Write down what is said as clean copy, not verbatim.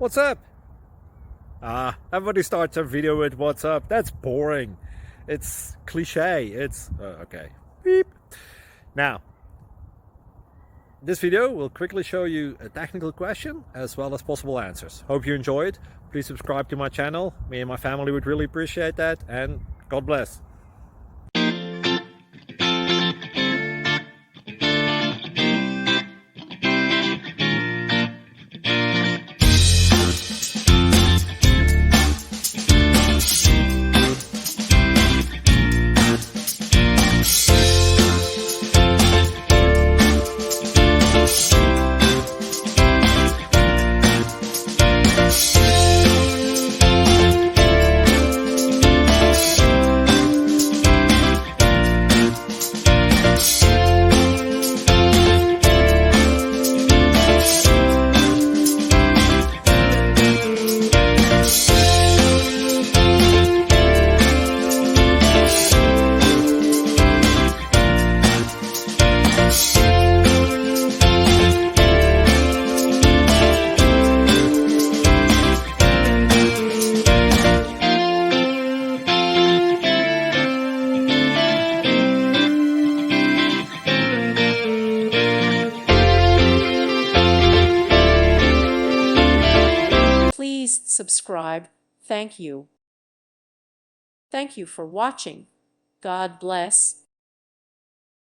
What's up? Everybody starts a video with what's up. That's boring. It's cliche. It's okay. Beep. Now, this video will quickly show you a technical question as well as possible answers. Hope you enjoy it. Please subscribe to my channel. Me and my family would really appreciate that, and God bless. Please subscribe. Thank you. Thank you for watching. God bless.